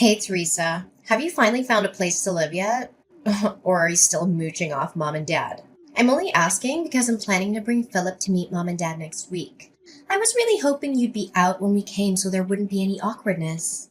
Hey Teresa, have you finally found a place to live yet? Or are you still mooching off mom and dad? I'm only asking because I'm planning to bring Philip to meet mom and dad next week. I was really hoping you'd be out when we came so there wouldn't be any awkwardness.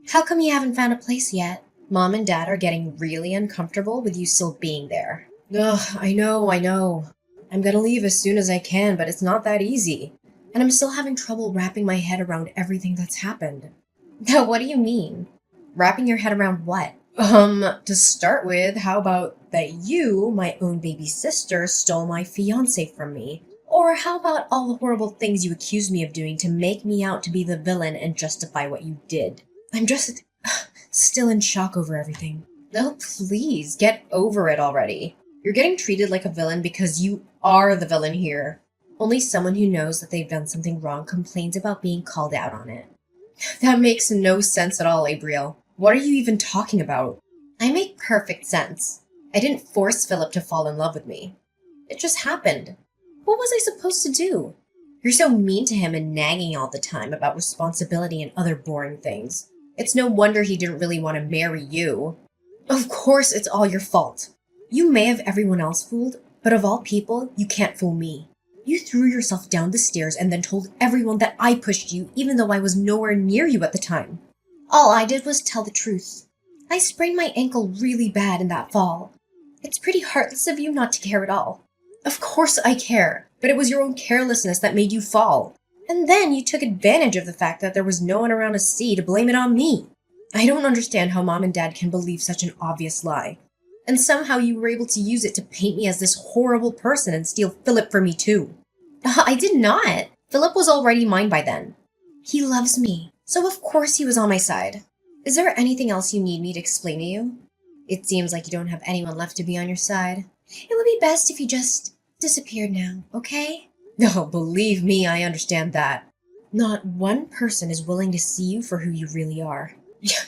How come you haven't found a place yet? Mom and dad are getting really uncomfortable with you still being there. Ugh, I know. I'm gonna leave as soon as I can, but it's not that easy. And I'm still having trouble wrapping my head around everything that's happened. Now, what do you mean? Wrapping your head around what? To start with, how about that you, my own baby sister, stole my fiancé from me? Or how about all the horrible things you accused me of doing to make me out to be the villain and justify what you did? I'm just still in shock over everything. Oh, please, get over it already. You're getting treated like a villain because you are the villain here. Only someone who knows that they've done something wrong complains about being called out on it. That makes no sense at all, Abriel. What are you even talking about? I make perfect sense. I didn't force Philip to fall in love with me. It just happened. What was I supposed to do? You're so mean to him and nagging all the time about responsibility and other boring things. It's no wonder he didn't really want to marry you. Of course it's all your fault. You may have everyone else fooled, but of all people, you can't fool me. You threw yourself down the stairs and then told everyone that I pushed you even though I was nowhere near you at the time. All I did was tell the truth. I sprained my ankle really bad in that fall. It's pretty heartless of you not to care at all. Of course I care, but it was your own carelessness that made you fall. And then you took advantage of the fact that there was no one around to see to blame it on me. I don't understand how mom and dad can believe such an obvious lie. And somehow you were able to use it to paint me as this horrible person and steal Philip from me too. I did not. Philip was already mine by then. He loves me, so of course he was on my side. Is there anything else you need me to explain to you? It seems like you don't have anyone left to be on your side. It would be best if you just disappeared now, okay? No, believe me, I understand that. Not one person is willing to see you for who you really are.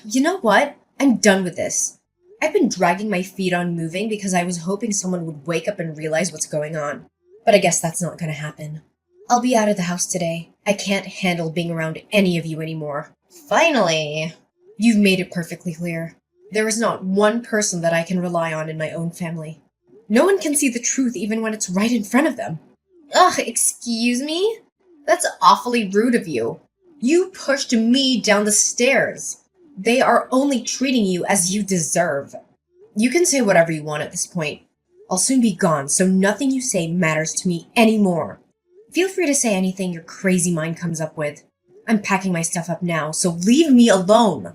You know what? I'm done with this. I've been dragging my feet on moving because I was hoping someone would wake up and realize what's going on. But I guess that's not gonna happen. I'll be out of the house today. I can't handle being around any of you anymore. Finally! You've made it perfectly clear. There is not one person that I can rely on in my own family. No one can see the truth even when it's right in front of them. Ugh, excuse me? That's awfully rude of you. You pushed me down the stairs. They are only treating you as you deserve. You can say whatever you want at this point. I'll soon be gone, so nothing you say matters to me anymore. Feel free to say anything your crazy mind comes up with. I'm packing my stuff up now, so leave me alone.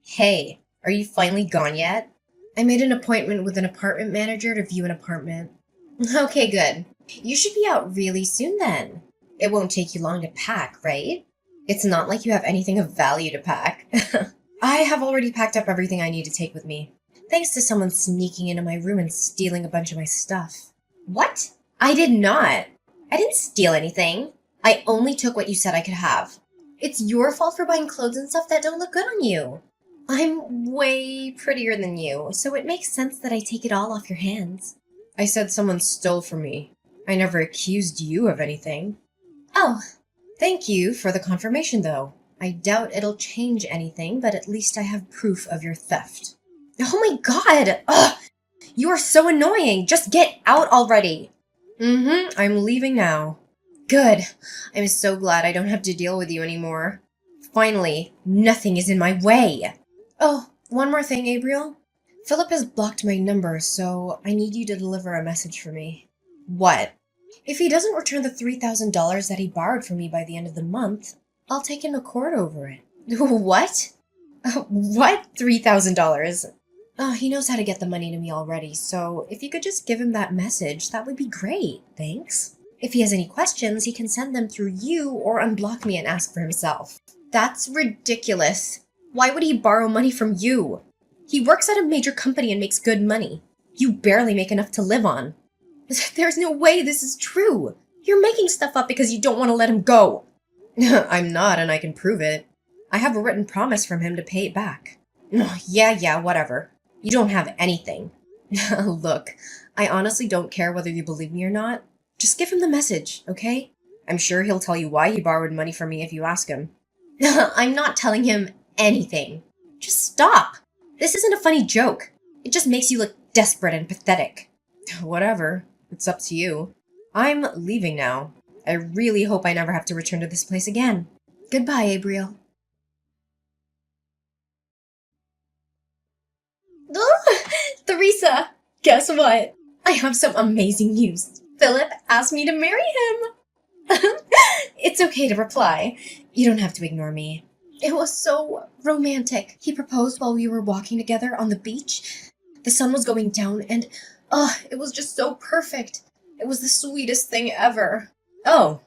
Hey, are you finally gone yet? I made an appointment with an apartment manager to view an apartment. Okay, good. You should be out really soon then. It won't take you long to pack, right? It's not like you have anything of value to pack. I have already packed up everything I need to take with me, thanks to someone sneaking into my room and stealing a bunch of my stuff. What? I did not. I didn't steal anything. I only took what you said I could have. It's your fault for buying clothes and stuff that don't look good on you. I'm way prettier than you, so it makes sense that I take it all off your hands. I said someone stole from me. I never accused you of anything. Oh, thank you for the confirmation, though. I doubt it'll change anything, but at least I have proof of your theft. Oh my god! Ugh! You are so annoying! Just get out already! I'm leaving now. Good. I'm so glad I don't have to deal with you anymore. Finally, nothing is in my way. Oh, one more thing, Abriel. Philip has blocked my number, so I need you to deliver a message for me. What? If he doesn't return the $3,000 that he borrowed from me by the end of the month, I'll take him to court over it. What? What? $3,000? Oh, he knows how to get the money to me already, so if you could just give him that message, that would be great. Thanks. If he has any questions, he can send them through you or unblock me and ask for himself. That's ridiculous. Why would he borrow money from you? He works at a major company and makes good money. You barely make enough to live on. There's no way this is true. You're making stuff up because you don't want to let him go. I'm not, and I can prove it. I have a written promise from him to pay it back. Yeah, whatever. You don't have anything. Look, I honestly don't care whether you believe me or not. Just give him the message, okay? I'm sure he'll tell you why he borrowed money from me if you ask him. I'm not telling him anything. Just stop. This isn't a funny joke. It just makes you look desperate and pathetic. Whatever. It's up to you. I'm leaving now. I really hope I never have to return to this place again. Goodbye, Abriel. Theresa, guess what? I have some amazing news. Philip asked me to marry him. It's okay to reply. You don't have to ignore me. It was so romantic. He proposed while we were walking together on the beach. The sun was going down and, it was just so perfect. It was the sweetest thing ever. Oh,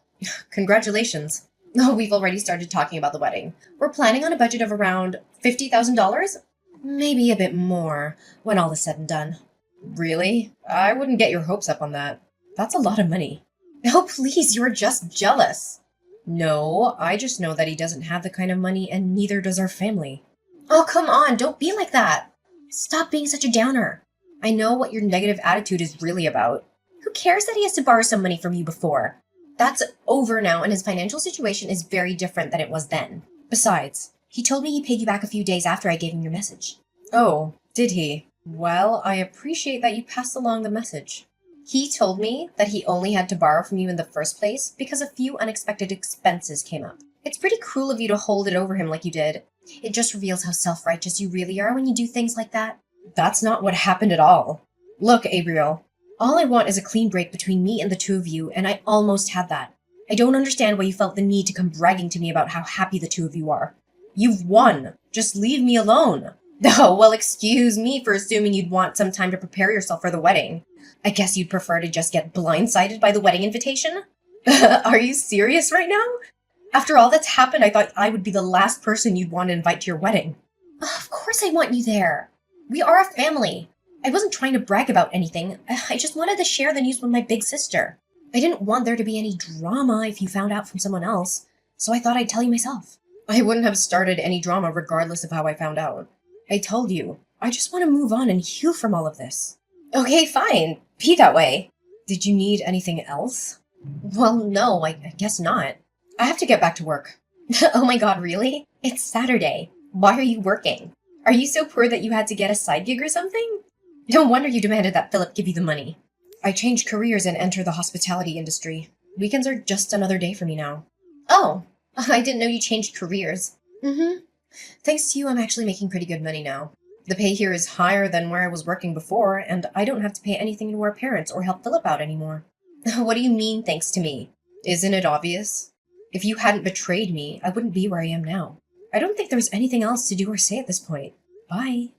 congratulations. Oh, we've already started talking about the wedding. We're planning on a budget of around $50,000. Maybe a bit more when all is said and done. Really? I wouldn't get your hopes up on that. That's a lot of money. Oh, please, you're just jealous. No, I just know that he doesn't have the kind of money, and neither does our family. Oh, come on, don't be like that. Stop being such a downer. I know what your negative attitude is really about. Who cares that he has to borrow some money from you before? That's over now, and his financial situation is very different than it was then. Besides, he told me he paid you back a few days after I gave him your message. Oh, did he? Well, I appreciate that you passed along the message. He told me that he only had to borrow from you in the first place because a few unexpected expenses came up. It's pretty cruel of you to hold it over him like you did. It just reveals how self-righteous you really are when you do things like that. That's not what happened at all. Look, Abriel, all I want is a clean break between me and the two of you, and I almost had that. I don't understand why you felt the need to come bragging to me about how happy the two of you are. You've won. Just leave me alone. Oh, well, excuse me for assuming you'd want some time to prepare yourself for the wedding. I guess you'd prefer to just get blindsided by the wedding invitation? Are you serious right now? After all that's happened, I thought I would be the last person you'd want to invite to your wedding. Of course I want you there. We are a family. I wasn't trying to brag about anything. I just wanted to share the news with my big sister. I didn't want there to be any drama if you found out from someone else, so I thought I'd tell you myself. I wouldn't have started any drama regardless of how I found out. I told you, I just want to move on and heal from all of this. Okay, fine. Be that way. Did you need anything else? Well, no, I guess not. I have to get back to work. Oh my god, really? It's Saturday. Why are you working? Are you so poor that you had to get a side gig or something? No wonder you demanded that Philip give you the money. I changed careers and entered the hospitality industry. Weekends are just another day for me now. Oh, I didn't know you changed careers. Mm-hmm. Thanks to you, I'm actually making pretty good money now. The pay here is higher than where I was working before, and I don't have to pay anything to our parents or help Philip out anymore. What do you mean, thanks to me? Isn't it obvious? If you hadn't betrayed me, I wouldn't be where I am now. I don't think there's anything else to do or say at this point. Bye.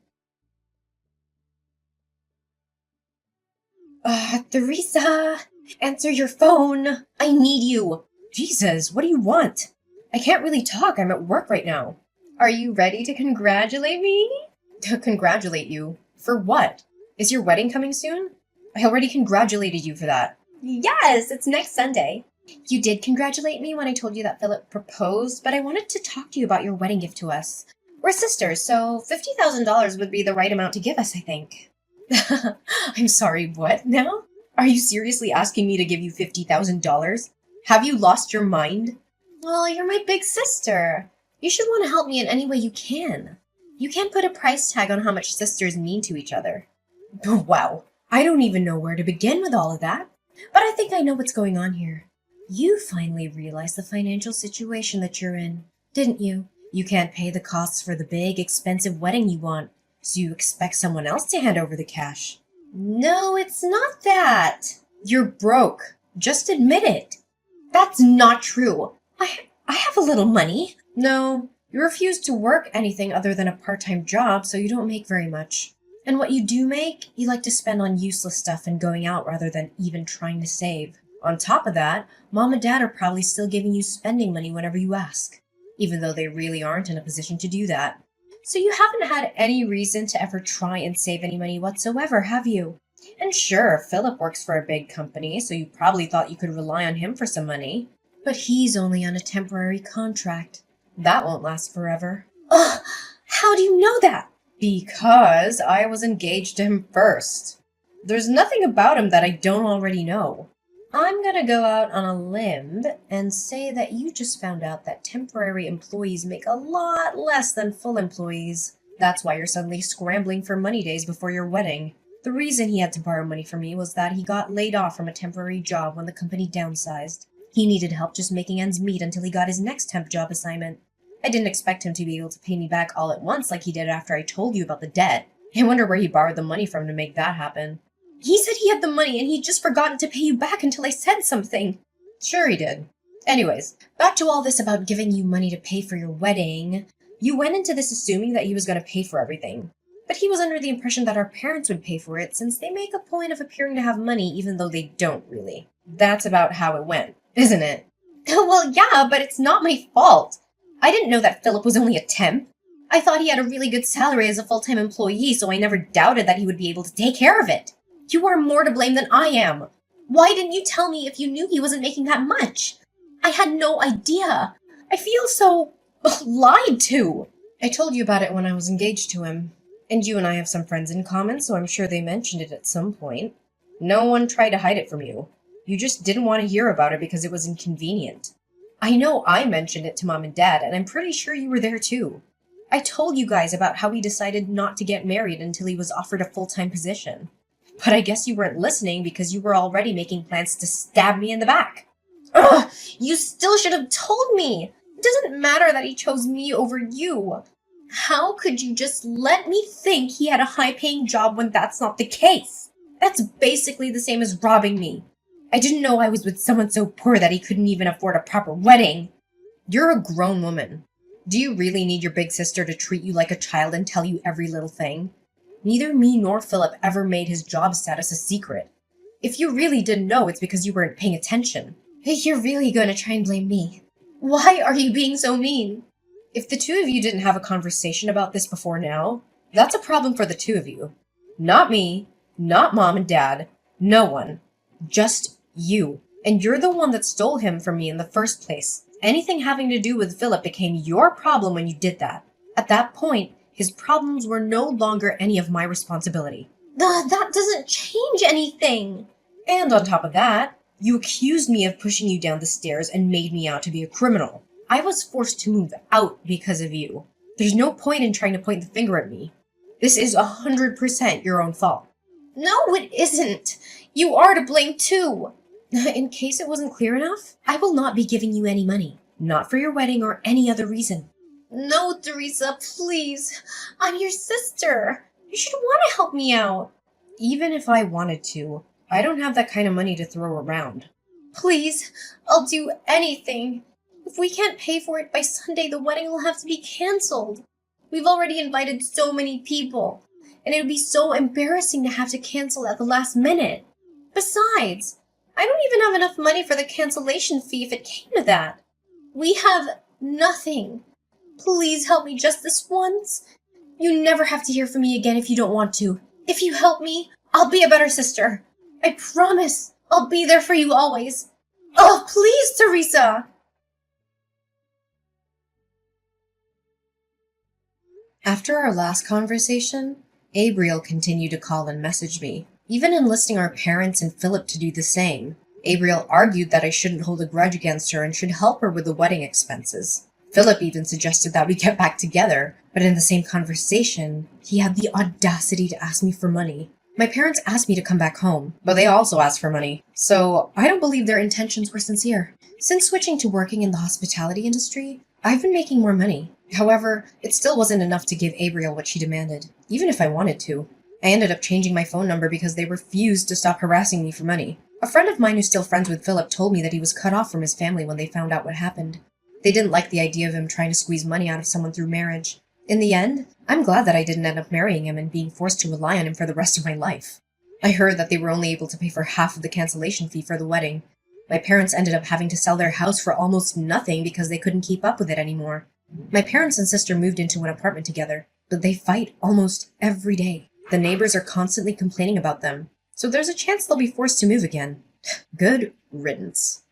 Theresa! Answer your phone! I need you! Jesus, what do you want? I can't really talk, I'm at work right now. Are you ready to congratulate me? Congratulate you? For what? Is your wedding coming soon? I already congratulated you for that. Yes, it's next Sunday. You did congratulate me when I told you that Philip proposed, but I wanted to talk to you about your wedding gift to us. We're sisters, so $50,000 would be the right amount to give us, I think. I'm sorry, what now? Are you seriously asking me to give you $50,000? Have you lost your mind? Well, you're my big sister. You should want to help me in any way you can. You can't put a price tag on how much sisters mean to each other. Wow, I don't even know where to begin with all of that. But I think I know what's going on here. You finally realized the financial situation that you're in, didn't you? You can't pay the costs for the big, expensive wedding you want, so you expect someone else to hand over the cash. No, it's not that. You're broke. Just admit it. That's not true. I have a little money. No, you refuse to work anything other than a part-time job, so you don't make very much. And what you do make, you like to spend on useless stuff and going out rather than even trying to save. On top of that, Mom and Dad are probably still giving you spending money whenever you ask, even though they really aren't in a position to do that. So you haven't had any reason to ever try and save any money whatsoever, have you? And sure, Philip works for a big company, so you probably thought you could rely on him for some money. But he's only on a temporary contract. That won't last forever. Ugh, how do you know that? Because I was engaged to him first. There's nothing about him that I don't already know. I'm gonna go out on a limb and say that you just found out that temporary employees make a lot less than full employees. That's why you're suddenly scrambling for money days before your wedding. The reason he had to borrow money from me was that he got laid off from a temporary job when the company downsized. He needed help just making ends meet until he got his next temp job assignment. I didn't expect him to be able to pay me back all at once like he did after I told you about the debt. I wonder where he borrowed the money from to make that happen. He said he had the money and he'd just forgotten to pay you back until I said something. Sure he did. Anyways, back to all this about giving you money to pay for your wedding. You went into this assuming that he was going to pay for everything. But he was under the impression that our parents would pay for it since they make a point of appearing to have money even though they don't really. That's about how it went, isn't it? Well, yeah, but it's not my fault. I didn't know that Philip was only a temp. I thought he had a really good salary as a full-time employee, so I never doubted that he would be able to take care of it. You are more to blame than I am. Why didn't you tell me if you knew he wasn't making that much? I had no idea. I feel so lied to. I told you about it when I was engaged to him. And you and I have some friends in common, so I'm sure they mentioned it at some point. No one tried to hide it from you. You just didn't want to hear about it because it was inconvenient. I know I mentioned it to Mom and Dad, and I'm pretty sure you were there too. I told you guys about how he decided not to get married until he was offered a full-time position. But I guess you weren't listening because you were already making plans to stab me in the back. Ugh! You still should have told me! It doesn't matter that he chose me over you. How could you just let me think he had a high-paying job when that's not the case? That's basically the same as robbing me. I didn't know I was with someone so poor that he couldn't even afford a proper wedding. You're a grown woman. Do you really need your big sister to treat you like a child and tell you every little thing? Neither me nor Philip ever made his job status a secret. If you really didn't know, it's because you weren't paying attention. Hey, you're really going to try and blame me. Why are you being so mean? If the two of you didn't have a conversation about this before now, that's a problem for the two of you. Not me, not Mom and Dad, no one. Just you. And you're the one that stole him from me in the first place. Anything having to do with Philip became your problem when you did that. At that point, his problems were no longer any of my responsibility. That doesn't change anything. And on top of that, you accused me of pushing you down the stairs and made me out to be a criminal. I was forced to move out because of you. There's no point in trying to point the finger at me. This is 100% your own fault. No, it isn't. You are to blame too. In case it wasn't clear enough, I will not be giving you any money. Not for your wedding or any other reason. No, Teresa, please. I'm your sister. You should want to help me out. Even if I wanted to, I don't have that kind of money to throw around. Please, I'll do anything. If we can't pay for it by Sunday, the wedding will have to be canceled. We've already invited so many people, and it would be so embarrassing to have to cancel at the last minute. Besides, I don't even have enough money for the cancellation fee if it came to that. We have nothing. Please help me just this once. You never have to hear from me again if you don't want to. If you help me, I'll be a better sister. I promise I'll be there for you always. Oh, please, Teresa! After our last conversation, Abriel continued to call and message me, even enlisting our parents and Philip to do the same. Abriel argued that I shouldn't hold a grudge against her and should help her with the wedding expenses. Philip even suggested that we get back together, but in the same conversation, he had the audacity to ask me for money. My parents asked me to come back home, but they also asked for money, so I don't believe their intentions were sincere. Since switching to working in the hospitality industry, I've been making more money. However, it still wasn't enough to give Abriel what she demanded, even if I wanted to. I ended up changing my phone number because they refused to stop harassing me for money. A friend of mine who's still friends with Philip told me that he was cut off from his family when they found out what happened. They didn't like the idea of him trying to squeeze money out of someone through marriage. In the end, I'm glad that I didn't end up marrying him and being forced to rely on him for the rest of my life. I heard that they were only able to pay for half of the cancellation fee for the wedding. My parents ended up having to sell their house for almost nothing because they couldn't keep up with it anymore. My parents and sister moved into an apartment together, but they fight almost every day. The neighbors are constantly complaining about them, so there's a chance they'll be forced to move again. Good riddance.